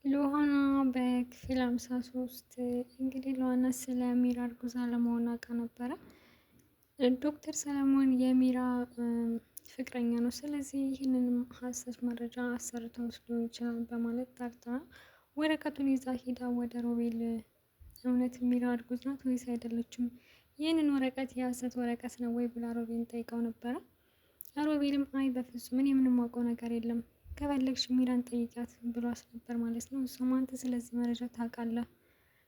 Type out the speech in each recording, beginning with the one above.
ሉሃና በክፍል 53 እንግዲህ ሉሃና ስለ ሚራ እርጉዝ አለመሆኗን አውቃ ነበረ። ዶክተር ሰለሞን የሚራ ፍቅረኛ ነው። ስለዚህ ይህንንም ሀሰት መረጃ አሰርተው ሊሆን ይችላል በማለት ጠርጥራ ወረቀቱን ይዛ ሄዳ ወደ ሮቤል እውነት ሚራ እርጉዝ ናት ወይስ አይደለችም? ይህንን ወረቀት የሀሰት ወረቀት ነው ወይ ብላ ሮቤልን ጠይቀው ነበረ። ሮቤልም አይ በፍጹም እኔ ምንም አውቀው ነገር የለም ከፈለግሽ ሚራን ጠይቂያት ብሏት ነበር ማለት ነው። እሷም አንተ ስለዚህ መረጃ ታውቃለህ?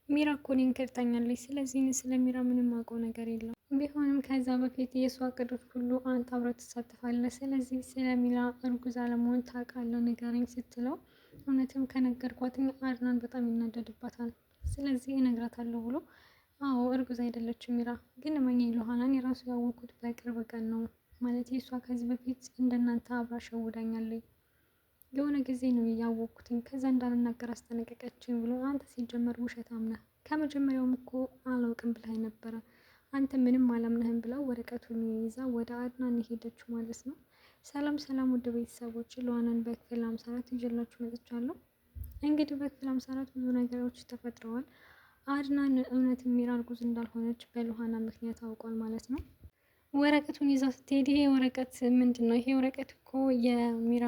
ሚራ እኮ እኔን ከድታኛለች። ስለዚህ እኔ ስለ ሚራ ምንም አውቀው ነገር የለም። ቢሆንም ከዛ በፊት የእሷ እቅዶች ሁሉ አንተ አብረህ ትሳተፋለህ። ስለዚህ ስለ ሚራ እርጉዝ አለመሆን ታውቃለህ ንገረኝ ስትለው እውነትም ከነገርኳትኝ አድናን በጣም ይናደድባታል። ስለዚህ እነግራታለሁ ብሎ አዎ እርጉዝ አይደለችም ሚራ ግን እመኚኝ ሉሃናን የራሱ ያወቁት በቅርብ ቀን ነው። ማለት የእሷ ከዚህ በፊት እንደናንተ አብራ ሸውዳኛለች። የሆነ ጊዜ ነው ያወቅኩትኝ ከዛ እንዳልናገር አስጠነቀቀችኝ ብሎ አንተ ሲጀመር ውሸታም ነህ ከመጀመሪያውም እኮ አላውቅም ብላኝ ነበረ አንተ ምንም አላምነህም ብላ ወረቀቱን ይዛ ወደ አድናን ሄደችው ማለት ነው። ሰላም ሰላም ውድ ቤተሰቦች ሉሃናን በክፍል 54 ይዤላችሁ መጥቻለሁ። እንግዲህ በክፍል 54 ብዙ ነገሮች ተፈጥረዋል። አድናን እውነት ሚራ እርጉዝ እንዳልሆነች በሉሃና ምክንያት አውቋል ማለት ነው። ወረቀቱን ይዛ ስትሄድ ይሄ ወረቀት ምንድን ነው? ይሄ ወረቀት እኮ የሚራ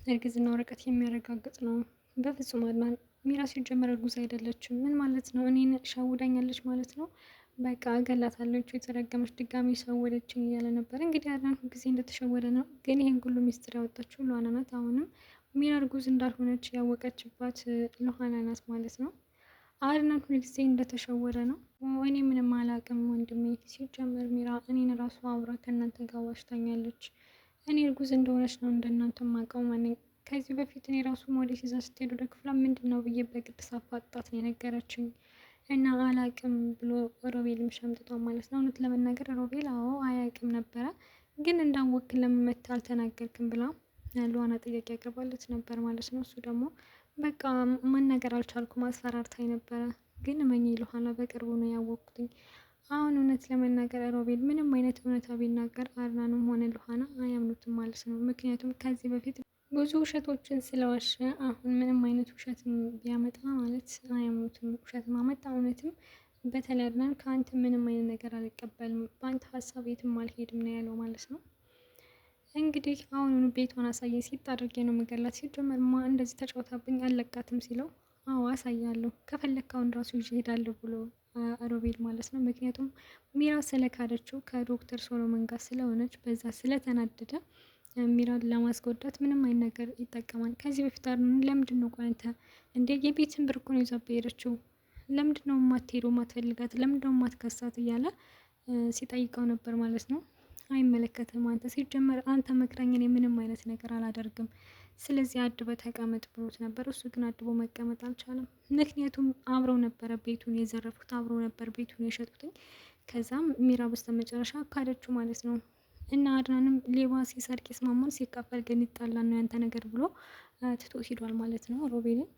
እርግዝና ወረቀት የሚያረጋግጥ ነው። በፍጹም አድናን ሚራ ሲጀመር እርጉዝ አይደለችም። ምን ማለት ነው? እኔን ሸውዳኛለች ማለት ነው። በቃ እገላታለች የተረገመች ድጋሚ ሸወደችኝ እያለ ነበር። እንግዲህ አድናን ሁልጊዜ እንደተሸወደ ነው። ግን ይሄን ሁሉ ሚስጥር ያወጣችው ሉሃና ናት። አሁንም ሚራ እርጉዝ እንዳልሆነች ያወቀችባት ሉሃና ናት ማለት ነው። አድናን ሁልጊዜ እንደተሸወደ ነው። እኔ ምንም አላውቅም ወንድሜ፣ ሲጀመር ሚራ እኔን ራሱ አብራ ከእናንተ ጋር ዋሽታኛለች። እኔ እርጉዝ እንደሆነች ነው እንደናንተ ማውቀው ማነኝ። ከዚህ በፊት እኔ ራሱ ሞዴስ ይዛ ስትሄድ ወደ ክፍሏ ምንድን ነው ብዬ በግድ ሳፋጣት ነው የነገረችኝ። እና አላቅም ብሎ ሮቤልም ሸምጥቷል ማለት ነው። እውነት ለመናገር ሮቤል አዎ አያውቅም ነበረ፣ ግን እንዳወቅ ለምን መተህ አልተናገርክም ብላ ሉሃና ጥያቄ ያቀርባለት ነበር ማለት ነው። እሱ ደግሞ በቃ መናገር አልቻልኩም አስፈራርታኝ ነበረ፣ ግን እመኚኝ ሉሃና በቅርቡ ነው ያወቅኩትኝ። አሁን እውነት ለመናገር ሮቤል ምንም አይነት እውነታ ቢናገር አድናንም ሆነ ሉሃና አያምኑትም ማለት ነው። ምክንያቱም ከዚህ በፊት ብዙ ውሸቶችን ስለዋሸ አሁን ምንም አይነት ውሸት ቢያመጣ ማለት አያምኑትም። ውሸት ማመጣ እውነትም በተለይ አድናን ከአንተ ምንም አይነት ነገር አልቀበልም፣ በአንተ ሀሳብ የትም አልሄድም ነው ያለው ማለት ነው። እንግዲህ አሁኑኑ ቤቷን አሳየኝ፣ ሲጥ አድርጌ ነው የምገላት። ሲጀመርማ እንደዚህ ተጫውታብኝ አልለቃትም ሲለው አዎ አሳያለሁ ከፈለክ አሁን ራሱ ይዤ እሄዳለሁ ብሎ ሮቤል ማለት ነው። ምክንያቱም ሚራ ስለካደችው ከዶክተር ሶሎሞን ጋር ስለሆነች በዛ ስለተናደደ ሚራን ለማስጎዳት ምንም አይነት ነገር ይጠቀማል። ከዚህ በፊት ለምንድን ነው ቆይ አንተ እንዴ የቤትን ብር እኮ ነው ይዛብህ ሄደችው፣ ለምንድን ነው የማትሄደው ማትፈልጋት፣ ለምንድን ነው የማትከሳት እያለ ሲጠይቀው ነበር ማለት ነው። አይመለከትም አንተ ሲጀመር አንተ መክረኝ፣ እኔ ምንም አይነት ነገር አላደርግም፣ ስለዚህ አድበህ ተቀመጥ ብሎት ነበር። እሱ ግን አድቦ መቀመጥ አልቻለም። ምክንያቱም አብረው ነበረ ቤቱን የዘረፉት፣ አብረው ነበር ቤቱን የሸጡትኝ። ከዛም ሚራ በስተመጨረሻ ካደችው ማለት ነው። እና አድናንም ሌባ ሲሰርቅ ይስማማል፣ ሲካፈል ግን ይጣላል ነው ያንተ ነገር ብሎ ትቶ ሂዷል ማለት ነው ሮቤልን።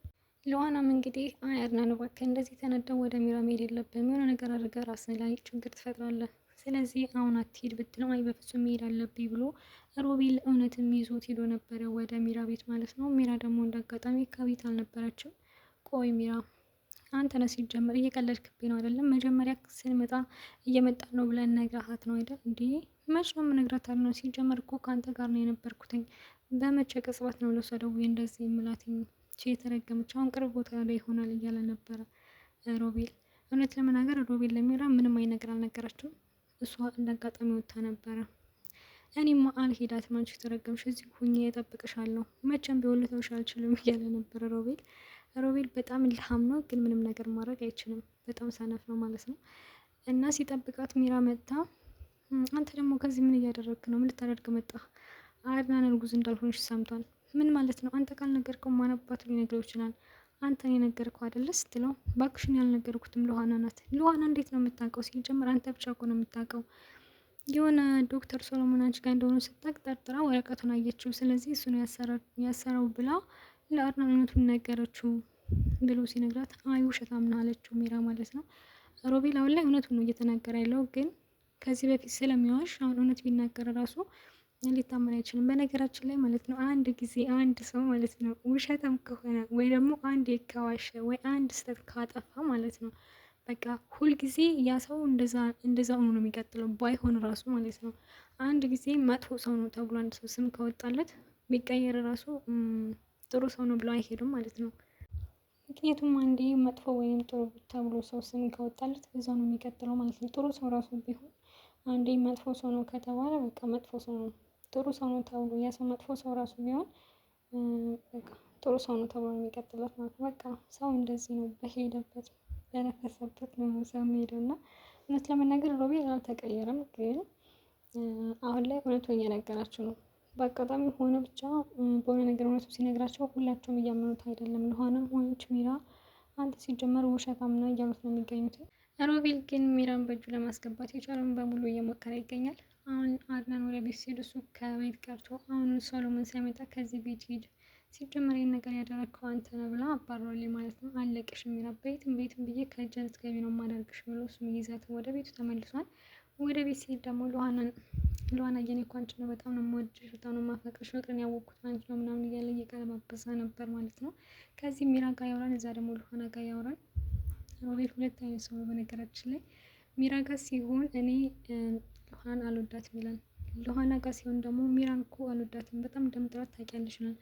ሉሃናም እንግዲህ አይ አድናን እባክህ እንደዚህ ተነደው ወደ ሚራ መሄድ የለብህም፣ የሆነ ነገር አድርገህ ራስህ ላይ ችግር ትፈጥራለህ፣ ስለዚህ አሁን አትሄድ ብትለው አይ በፍጹም መሄድ አለብኝ ብሎ ሮቤል እውነትም ይዞት ሄዶ ነበረ ወደ ሚራ ቤት ማለት ነው። ሚራ ደግሞ እንዳጋጣሚ ከቤት አልነበረችም። ቆይ ሚራ አንተ ነህ ሲጀመር እየቀለድክብኝ ነው አይደለም? መጀመሪያ ስንመጣ እየመጣን ነው ብለን ነግረሃት ነው አይደል? እንዴ መች ነው የምነግራታለሁ ነው? ሲጀመር እኮ ከአንተ ጋር ነው የነበርኩትኝ። በመቼ ቅጽበት ነው ለሷ ደውዬ እንደዚህ የምላትኝ? የተረገመች አሁን ቅርብ ቦታ ላይ ይሆናል እያለ ነበረ ሮቤል። እውነት ለመናገር ሮቤል ለሚራ ምንም አይነት ነገር አልነገራችም። እሷ እንዳጋጣሚ ወጥታ ነበረ። እኔማ አልሄዳትም አንቺ የተረገምሽ፣ እዚህ ሁኜ እጠብቅሻለሁ፣ መቼም ቢሆን ልተውሽ አልችልም እያለ ነበረ ሮቤል። ሮቤል በጣም ልሃም ነው፣ ግን ምንም ነገር ማድረግ አይችልም። በጣም ሰነፍ ነው ማለት ነው። እና ሲጠብቃት ሚራ መጣ። አንተ ደግሞ ከዚህ ምን እያደረግክ ነው? ምን ልታደርግ መጣ? አድናን እርጉዝ እንዳልሆነች ሰምቷል። ምን ማለት ነው? አንተ ካልነገርከው ማን አባቱ ሊነግረው ይችላል? አንተን የነገርከው አይደለ ስትለው ባክሽን ያልነገርኩትም ሉሃና ናት። ሉሃና እንዴት ነው የምታውቀው? ሲጀምር አንተ ብቻ እኮ ነው የምታውቀው። የሆነ ዶክተር ሶሎሞን አንቺ ጋር እንደሆነ ስታቅ ጠርጥራ ወረቀቱን አየችው። ስለዚህ እሱ ነው ያሰረው ብላ ለአድናን እውነቱን ነገረችው ብሎ ሲነግራት አይ ውሸታም ነው አለችው ሚራ ማለት ነው። ሮቤል አሁን ላይ እውነቱን ነው እየተናገረ ያለው፣ ግን ከዚህ በፊት ስለሚዋሽ አሁን እውነት ቢናገር ራሱ ሊታመን አይችልም። በነገራችን ላይ ማለት ነው አንድ ጊዜ አንድ ሰው ማለት ነው ውሸታም ከሆነ ወይ ደግሞ አንድ ከዋሸ ወይ አንድ ስህተት ካጠፋ ማለት ነው በቃ ሁልጊዜ ያ ሰው እንደዛ ሆኖ ነው የሚቀጥለው፣ ባይሆን ራሱ ማለት ነው። አንድ ጊዜ መጥፎ ሰው ነው ተብሎ አንድ ሰው ስም ከወጣለት ቢቀየር ራሱ ጥሩ ሰው ነው ብሎ አይሄድም ማለት ነው። ምክንያቱም አንዴ መጥፎ ወይም ጥሩ ተብሎ ሰው ስም ከወጣለት በዛ ነው የሚቀጥለው ማለት ነው። ጥሩ ሰው ራሱ ቢሆን አንዴ መጥፎ ሰው ነው ከተባለ በቃ መጥፎ ሰው ነው። ጥሩ ሰው ነው ተብሎ ያ ሰው መጥፎ ሰው ራሱ ቢሆን በቃ ጥሩ ሰው ነው ተብሎ ነው የሚቀጥለት ማለት ነው። በቃ ሰው እንደዚህ ነው፣ በሄደበት በነፈሰበት ነው ሰው የሚሄደው እና እውነት ለመናገር ሮቤል አልተቀየረም። ግን አሁን ላይ እውነቱን እየነገራችሁ ነው። በአጋጣሚ ሆነ ብቻ በሆነ ነገር እውነቱ ሲነግራቸው ሁላቸውም እያመኑት አይደለም። ለሆነም ሆነች ሚራ አንተ ሲጀመር ውሸታም ነው እያሉት ነው የሚገኙት። ሮቤል ግን ሚራን በእጁ ለማስገባት የቻለውን በሙሉ እየሞከረ ይገኛል። አሁን አድናን ወደ ቤት ሲሄድ እሱ ከቤት ቀርቶ አሁን ሰሎሞን ሲያመጣ ከዚህ ቤት ሂድ፣ ሲጀመር ይህን ነገር ያደረግከው አንተ ነህ ብላ አባረዋለች ማለት ነው። አለቅሽ ሚራ፣ ቤትም ብዬ ከእጅ ልትገቢ ነው የማደርግሽ ብሎ እሱም ይዛት ወደ ቤቱ ተመልሷል። ወደ ቤት ሲሄድ ደግሞ ሉሃና የኔ እኮ አንቺ ነው በጣም ነው የምወድሽ፣ በጣም ነው የማፈቅርሽ፣ ፍቅርን ያወቅኩት አንቺ ነው ምናምን እያለ እየቀለባበሰ ነበር ማለት ነው። ከዚህ ሚራ ጋር ያወራል፣ እዛ ደግሞ ሉሃና ጋር ያወራል። ሮቤል ሁለት አይነት ሰው በነገራችን ላይ ሚራ ጋር ሲሆን እኔ ሉሃናን አልወዳትም ይላል። ሉሃና ጋር ሲሆን ደግሞ ሚራን እኮ አልወዳትም በጣም እንደምጥላት ታውቂያለሽ ነው።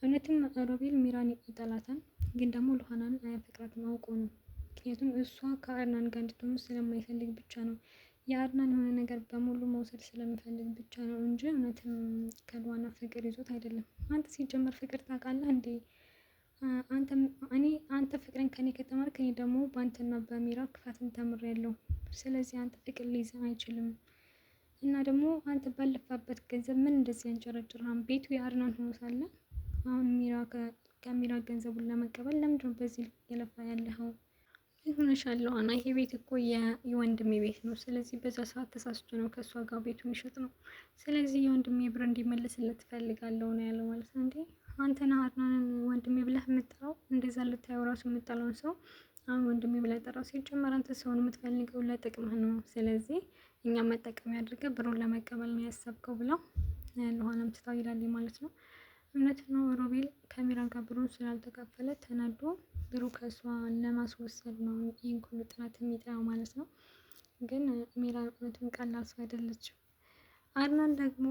እውነትም ሮቤል ሚራን ይጠላታል፣ ግን ደግሞ ሉሃናን አያፈቅራትም አውቆ ነው። ምክንያቱም እሷ ከአድናን ጋር እንድትሆን ስለማይፈልግ ብቻ ነው። የአድናን የሆነ ነገር በሙሉ መውሰድ ስለሚፈልግ ብቻ ነው እንጂ እውነትም ከሉሃና ፍቅር ይዞት አይደለም። አንተ ሲጀመር ፍቅር ታውቃለህ እንዴ? አንተ ፍቅርን ከኔ ከተማርክ እኔ ደግሞ በአንተና በሚራ ክፋትን ተምሬያለሁ። ስለዚህ አንተ ፍቅር ሊይዝህ አይችልም። እና ደግሞ አንተ ባለፋበት ገንዘብ ምን እንደዚህ ያንጨረጭራል? ቤቱ የአድናን ሆኖ ሳለ አሁን ከሚራ ገንዘቡን ለመቀበል ለምንድነው በዚህ የለፋ ያለኸው? ሆነሻል ሉሃና፣ ይሄ ቤት እኮ የወንድሜ ቤት ነው። ስለዚህ በዛ ሰዓት ተሳስቶ ነው ከእሷ ጋር ቤቱን ይሸጥ ነው። ስለዚህ የወንድሜ ብር እንዲመልስለት ትፈልጋለሁ ነው ያለው ማለት ነው። እንዴ አንተ ነህ አድናንን ወንድሜ ብለህ የምጠራው? እንደዛ ልታየው ራሱ የምጠላውን ሰው አሁን ወንድሜ ብለህ ጠራው። ሲጀመር አንተ ሰውን የምትፈልገው ለጥቅምህ ነው። ስለዚህ እኛም መጠቀሚያ አድርገህ ብሩን ለመቀበል ነው ያሰብከው ብለው ሉሃናም ትታው ይላለች ማለት ነው። እውነት ነው ሮቤል ከሚራ ጋር ብሩን ስላልተካፈለ ተናዶ ብሩ ከእሷ ለማስወሰድ ነው ይህን ሁሉ ጥረት የሚጠራው ማለት ነው። ግን ሚራ እውነትም ቀላል ሰው አይደለችም። አድናን ደግሞ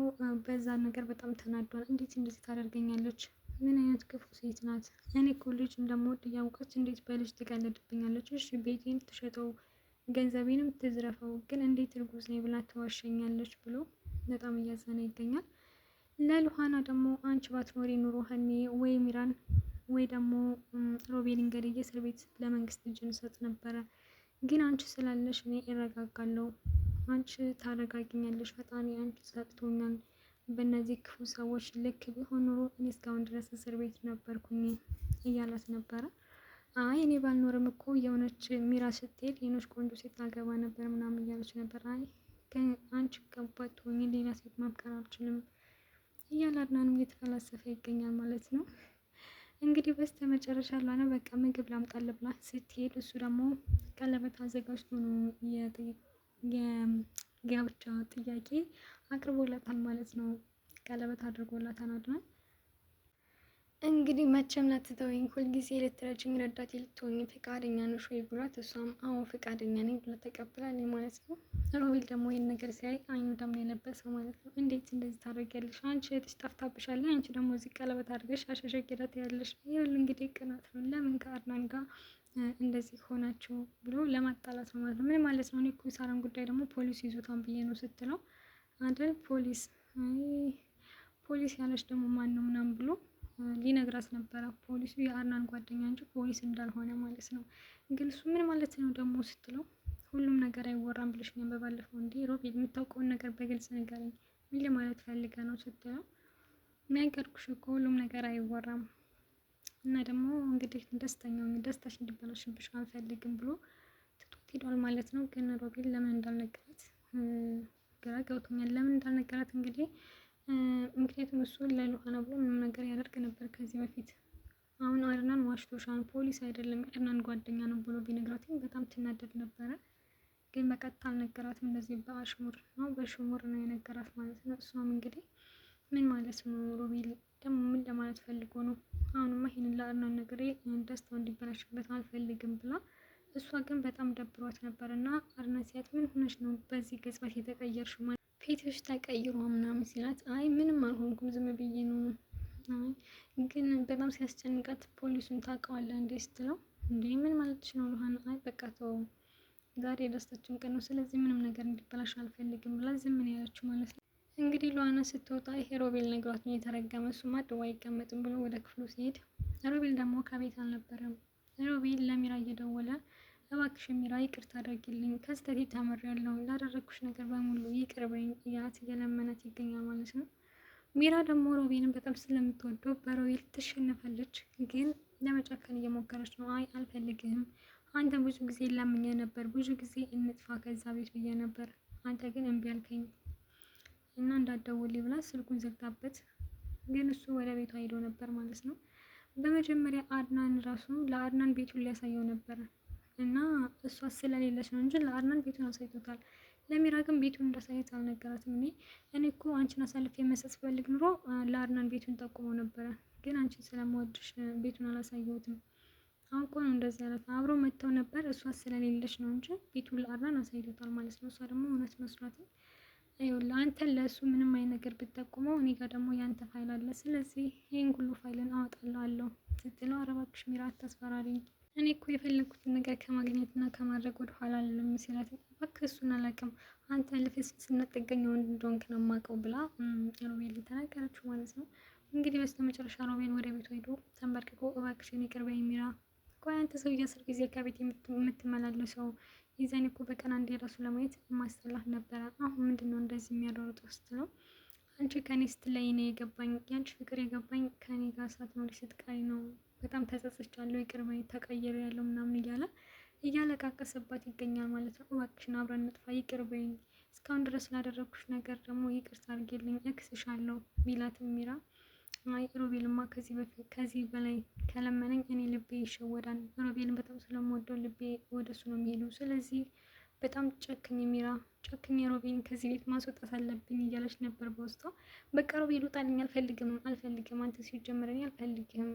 በዛ ነገር በጣም ተናዷል። እንዴት እንደዚህ ታደርገኛለች? ምን አይነት ክፉ ሴት ናት? እኔ እኮ ልጅ እንደምወድ እያወቀች እንዴት በልጅ ትቀልድብኛለች? እሺ ቤቴን ትሸጠው ገንዘቤንም ትዝረፈው፣ ግን እንዴት እርጉዝ ነኝ ብላ ትዋሸኛለች ብሎ በጣም እያዘነ ይገኛል። ለሉሃና ደግሞ አንቺ ባትኖሪ ኑሮ ሀኒ ወይ ሚራን ወይ ደግሞ ሮቤልን ገድዬ እስር ቤት ለመንግስት እጅ እንሰጥ ነበረ። ግን አንቺ ስላለሽ እኔ እረጋጋለሁ። አንቺ ታረጋግኛለሽ። ፈጣሪ አንቺ ሰጥቶኛል። በእነዚህ ክፉ ሰዎች ልክ ቢሆን ኑሮ እኔ እስካሁን ድረስ እስር ቤት ነበርኩኝ እያላት ነበረ። አይ እኔ ባልኖርም እኮ የሆነች ሚራ ስትሄድ የሆነች ቆንጆ ሴት አገባ ነበር ምናምን እያለች ነበር። አይ አንቺ ገባት ትሆኝ ሌላ ሴት ማፍቀር አልችልም እያለ አድናንም እየተፈላሰፈ ይገኛል ማለት ነው። እንግዲህ በስተ መጨረሻ ሉሃና በቃ ምግብ ላምጣልህ ብላ ስትሄድ እሱ ደግሞ ቀለበት አዘጋጅቶ ነው የጋብቻ ጥያቄ አቅርቦላታል ማለት ነው። ቀለበት አድርጎላታል አድናን። እንግዲህ መቼም ላትተወኝ ሁልጊዜ ልትረጅኝ ረዳቴ ልትሆኝ ፈቃደኛ ነሽ ወይ ብሏት እሷም አዎ ፈቃደኛ ነኝ ብላ ተቀብላለች ማለት ነው። ሮቤል ደግሞ ይህን ነገር ሲያይ አይኑ ደም የለበሰው ማለት ነው። እንዴት እንደዚህ ታደርጊያለሽ? አንቺ እህትሽ ጠፍታብሻለች፣ አንቺ ደግሞ እዚህ ቀለበት አድርገሽ አሸሸጊላት ያለሽ ይሁን እንግዲህ ቅናት ነው። ለምን ከአድናን ጋር እንደዚህ ሆናችሁ ብሎ ለማጣላት ነው ማለት ነው። ምን ማለት ነው? እኔ እኮ የሳራን ጉዳይ ደግሞ ፖሊስ ይዞታን ብዬ ነው ስትለው አይደል ፖሊስ ያለች ደግሞ ማን ነው ምናምን ብሎ ሊነግራት ነበረ። ፖሊሱ የአድናን ጓደኛ እንጂ ፖሊስ እንዳልሆነ ማለት ነው። ግን እሱ ምን ማለት ነው ደግሞ ስትለው ሁሉም ነገር አይወራም ብለሽኛል በባለፈው። እንዴ ሮቤል የምታውቀውን ነገር በግልጽ ንገረኝ፣ ምን ለማለት ፈልገህ ነው ስትለው ነገርኩሽ እኮ ሁሉም ነገር አይወራም እና ደግሞ እንግዲህ ደስታሽ እንዲበላሽብሽ አልፈልግም ብሎ ትቶት ሄዷል ማለት ነው። ግን ሮቤል ለምን እንዳልነገራት ግራ ገብቶኛል። ለምን እንዳልነገራት እንግዲህ ምክንያቱም እሱ ለሉሃና ብሎ ምንም ነገር ያደርግ ነበር ከዚህ በፊት። አሁን አድናን ዋሽቶሻል፣ ፖሊስ አይደለም የአድናን ጓደኛ ነው ብሎ ቢነግራትም በጣም ትናደድ ነበረ። ግን በቀጥታ አልነገራትም። እንደዚህ በሽሙር ነው የነገራት ማለት ነው። እሷም እንግዲህ ምን ማለት ነው? ሮቤል ደግሞ ምን ለማለት ፈልጎ ነው? አሁንማ ይሄንን ለአድናን ነገር ደስታው እንዲበላሽበት አልፈልግም ብላ እሷ ግን በጣም ደብሯት ነበር እና አድናን ሲያት ምን ሆነሽ ነው በዚህ ቅጽበት የተቀየርሽው? ማለት ፊትሽ ተቀይሮ ምናምን ሲላት አይ ምንም አልሆንኩም ዝም ብዬ ነው። አይ ግን በጣም ሲያስጨንቃት ፖሊሱን ታውቀዋለህ እንዴ ስትለው እንዴ ምን ማለትሽ ነው ሉሃና? አይ በቃ ተው ዛሬ የደስታችን ቀን ነው፣ ስለዚህ ምንም ነገር እንዲበላሽ አልፈልግም ብላ ዝም ነው ያለችው ማለት ነው። እንግዲህ ሉሃና ስትወጣ ይሄ ሮቤል ነግሯት ነው የተረገመ፣ እሱማ አድዋ አይቀመጥም ብሎ ወደ ክፍሉ ሲሄድ ሮቤል ደግሞ ከቤት አልነበረም። ሮቤል ለሚራ እየደወለ እባክሽ ሚራ ይቅርታ አድርጊልኝ፣ ከስተቴ ተምሬያለሁ፣ ላደረግኩሽ ነገር በሙሉ ይቅር በይኝ እያላት እየለመናት ይገኛል ማለት ነው። ሚራ ደግሞ ሮቤልን በጣም ስለምትወደው በሮቤል ትሸነፋለች፣ ግን ለመጨከን እየሞከረች ነው። አይ አልፈልግህም፣ አንተ ብዙ ጊዜ ለምኜ ነበር፣ ብዙ ጊዜ እንጥፋ ከዛ ቤት ብዬ ነበር፣ አንተ ግን እምቢ አልከኝ እና እንዳትደውልኝ ብላ ስልኩን ዘግታበት፣ ግን እሱ ወደ ቤቷ ሄዶ ነበር ማለት ነው። በመጀመሪያ አድናን ራሱ ለአድናን ቤቱን ሊያሳየው ነበር እና እሷ ስለሌለች ነው እንጂ ለአድናን ቤቱን አሳይቶታል። ለሚራ ግን ቤቱን እንዳሳየት አልነገራትም። እኔ እኮ አንቺን አሳልፌ መስጠት ስፈልግ ኑሮ ለአድናን ቤቱን ጠቁሞ ነበረ፣ ግን አንቺን ስለምወድሽ ቤቱን አላሳየሁትም። አውቆ ነው እንደዚህ ያላት። አብረው መጥተው ነበር፣ እሷ ስለሌለች ነው እንጂ ቤቱን ለአድናን አሳይቶታል ማለት ነው። እሷ ደግሞ እውነት መስሏት ይኸውልህ አንተን ለእሱ ምንም አይነት ነገር ብትጠቁመው እኔ ጋር ደግሞ ያንተ ፋይል አለ፣ ስለዚህ ይህን ሁሉ ፋይልን አወጣልሃለሁ ስትለው ኧረ እባክሽ ሚራ አታስፈራሪኝ፣ እኔ እኮ የፈለግኩትን ነገር ከማግኘትና ከማድረግ ወደ ኋላ አልልም ሲላት እባክህ እሱን አላውቅም አንተ ልፍስፍስነት ጥገኛ ወንድ እንደሆንክ ነው የማውቀው ብላ ሮቤል ተናገረችው ማለት ነው። እንግዲህ በስተመጨረሻ ሮቤል ወደ ቤቱ ሄዶ ተንበርክኮ እባክሽን ይቅር በይኝ ሚራ፣ ቆይ አንተ ሰው 10 ጊዜ ከቤት የምትመላለሰው ይዘን እኮ በቀን አንዴ ራሱ ለማየት ማስጠላት ነበረ። አሁን ምንድነው እንደዚህ የሚያደርጉት ስትለው አንቺ ከኔ ስትለይ ነው የገባኝ፣ ያንቺ ፍቅር የገባኝ ከኔ ጋር ሳትኖሪ ስትቀሪ ነው። በጣም ተጸጽቻለሁ፣ ይቅር በይኝ፣ ተቀይሬያለሁ ምናምን እያለ እያለቃቀሰባት ይገኛል ማለት ነው። እባክሽን አብረን እንጥፋ፣ ይቅር በይኝ፣ እስካሁን ድረስ ላደረግኩሽ ነገር ደግሞ ይቅርታ አድርጌልኝ፣ እክስሻለሁ ቢላትም ሚራ አይ ሮቤልማ ከዚህ በላይ ከለመነኝ እኔ ልቤ ይሸወዳል። ሮቤልን በጣም ስለምወደው ልቤ ወደሱ ነው የሚሄደው። ስለዚህ በጣም ጨክኝ ሚራ፣ ጨክኝ ሮቤልን ከዚህ ቤት ማስወጣት አለብኝ እያለች ነበር በውስጧ። በቃ ሮቤል ውጣልኝ፣ አልፈልግም፣ አንተ ሲጀምረኝ አልፈልግም፣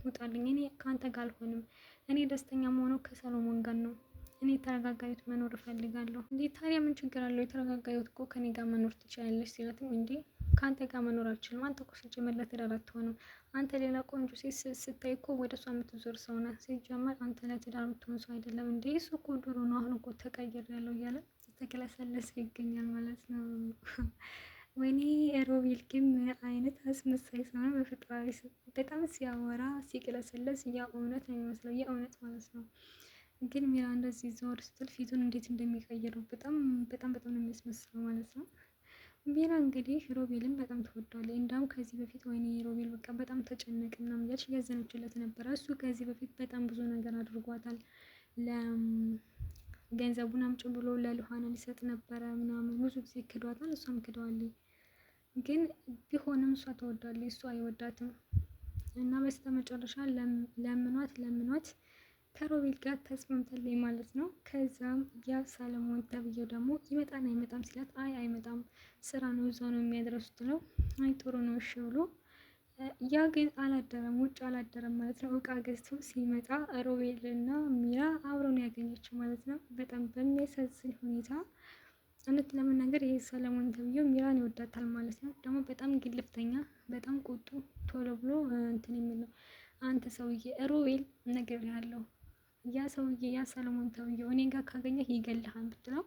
ውጣልኝ፣ እኔ ከአንተ ጋር አልሆንም። እኔ ደስተኛ መሆነው ከሰሎሞን ጋር ነው። እኔ የተረጋጋ ህይወት መኖር እፈልጋለሁ። እንዴ ታዲያ ምን ችግር አለው? የተረጋጋ ህይወት እኮ ከኔ ጋር መኖር ትችላለች ሲላትም እንዴ ከአንተ ጋር መኖር አልችልም። አንተ እኮ ሲጀመር ለትዳር አትሆንም። አንተ ሌላ ቆንጆ ሴት ስታይ እኮ ወደ እሷ የምትዞር ሰው ነህ። ሲጀመር አንተ ለትዳር የምትሆን ሰው አይደለም። እንዴ እሱ እኮ ድሮ ነው፣ አሁን እኮ ተቀይሬያለሁ እያለ ተከለሰለሰ ይገኛል ማለት ነው። ወይኔ ሮቤል ግን ምን አይነት አስመሳይ ሰው ነው! በፍቅራዊ በጣም ሲያወራ ሲቅለሰለስ የእውነት ነው የሚመስለው፣ የእውነት ማለት ነው። ግን ሚራ እንደዚህ ዞር ስትል ፊቱን እንዴት እንደሚቀይረው በጣም ነው የሚያስመስለው ማለት ነው። ሚራ እንግዲህ ሮቤልን በጣም ትወደዋለች። እንዳውም ከዚህ በፊት ወይኔ ሮቤል በቃ በጣም ተጨነቀ ምናምን እያለች እያዘነችለት ነበረ። እሱ ከዚህ በፊት በጣም ብዙ ነገር አድርጓታል። ገንዘቡን አምጪ ብሎ ለሉሃና ሊሰጥ ነበረ ምናምን ብዙ ጊዜ ክዷታል፣ እሷም ክደዋለች። ግን ቢሆንም እሷ ተወዳለች፣ እሱ አይወዳትም እና በስተመጨረሻ ለምኗት ከሮቤል ጋር ተስማምታለች ማለት ነው። ከዛም ያ ሰለሞን ተብዬው ደግሞ ይመጣና አይመጣም ሲላት አይ አይመጣም ስራ ነው እዛ ነው የሚያደርሱት ነው። አይ ጥሩ ነው እሺ ብሎ ያ ግን አላደረም፣ ውጭ አላደረም ማለት ነው። እቃ ገዝቶ ሲመጣ ሮቤል እና ሚራ አብረው ነው ያገኘችው ማለት ነው። በጣም በሚያሳዝን ሁኔታ እውነት ለመናገር ይሄ ሰለሞን ተብዬው ሚራን ይወዳታል ማለት ነው። ደግሞ በጣም ግልፍተኛ፣ በጣም ቁጡ፣ ቶሎ ብሎ እንትን የሚል ነው። አንተ ሰውዬ ሮቤል ነገር ያለው ያ ሰውዬ ያ ሰለሞን ተብዬው እኔ ጋር ካገኘህ ይገልሃል ብትለው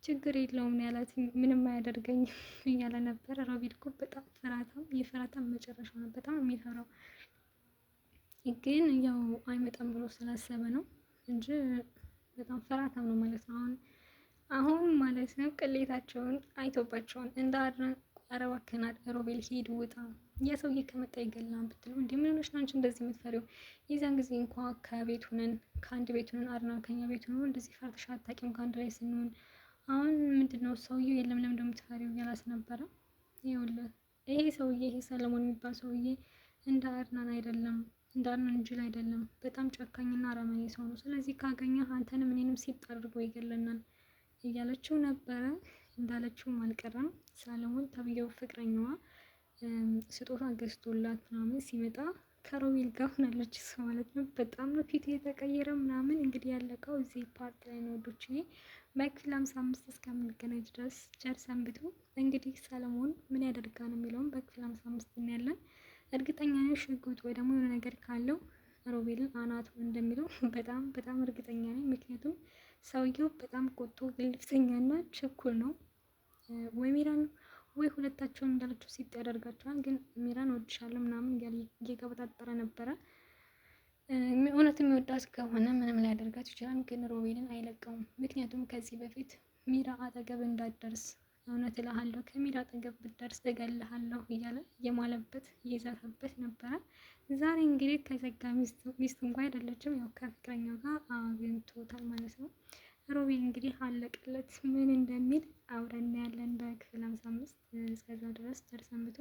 ችግር የለውም ያላት፣ ምንም አያደርገኝም እያለ ነበር። ሮቤል እኮ በጣም የፍራታም መጨረሻ ነው። በጣም የሚፈራው ግን ያው አይመጣም ብሎ ስላሰበ ነው እንጂ በጣም ፍራታም ነው ማለት ነው። አሁን ማለት ነው ቅሌታቸውን አይቶባቸውን እንደ አረባከናት ሮቤል ሂድ ውጣ፣ ያ ሰውዬ ከመጣ ይገላል ብትለው እንዴ ምን ሆነሽ ነው አንቺ እንደዚህ የምትፈሪው? የዛን ጊዜ እንኳ ከአንድ ቤት ሆነን አድና ከኛ ቤት ሆነን እንደዚህ ፈርተሽ አታውቂም ከአንድ ላይ ስንሆን። አሁን ምንድነው ሰውዬው የለም ለምን እንደምትፈሪው እያላት ነበረ። ይኸውልህ ይሄ ሰውዬ ይሄ ሰለሞን የሚባል ሰውዬ እንደ አድናን አይደለም፣ እንደ አድናን እንጅል አይደለም። በጣም ጨካኝና አረመኔ ሰው ነው። ስለዚህ ካገኘህ አንተንም እኔንም ሲጥ አድርጎ ይገለናል እያለችው ነበረ። እንዳለችውም አልቀረም። ሰለሞን ተብዬው ፍቅረኛዋ ስጦታ ገዝቶላት ምናምን ሲመጣ ከሮቤል ጋር ሆናለች እሷ ማለት ነው። በጣም ነው ፊቱ የተቀየረ ምናምን። እንግዲህ ያለቀው እዚህ ፓርት ላይ ነው ወዶችዬ። በክፍል 55 እስከምንገናኝ ድረስ ቸር ሰንብቱ። እንግዲህ ሰለሞን ምን ያደርጋል የሚለውን በክፍል 55 እናያለን። እርግጠኛ ነኝ ሽጉጥ ወይ ደግሞ የሆነ ነገር ካለው ሮቤልን አናቱ እንደሚለው በጣም በጣም እርግጠኛ ነኝ። ምክንያቱም ሰውየው በጣም ቆጡ፣ ግልፍተኛ እና ችኩል ነው። ወይ ሚራን ወይ ሁለታቸውን እንዳለችው ሲጥ ያደርጋቸዋል። ግን ሚራን ወድሻለሁ ምናምን እያለ እየቀበጣጠረ ነበረ። እውነት የሚወዳት ከሆነ ምንም ሊያደርጋት ይችላል። ግን ሮቤልን አይለቀውም። ምክንያቱም ከዚህ በፊት ሚራ አጠገብ እንዳትደርስ እውነት እልሃለሁ፣ ከሚራ አጠገብ ብትደርስ እገልሃለሁ እያለ እየማለበት እየዛተበት ነበረ። ዛሬ እንግዲህ ከዘጋ ሚስቱ እንኳ አይደለችም፣ ያው ከፍቅረኛው ጋር አግኝቶታል ማለት ነው። ሮቤል እንግዲህ አለቀለት። ምን እንደሚል አብረን እናያለን በክፍል 55። እስከዛ ድረስ ቸር ሰንብቱ።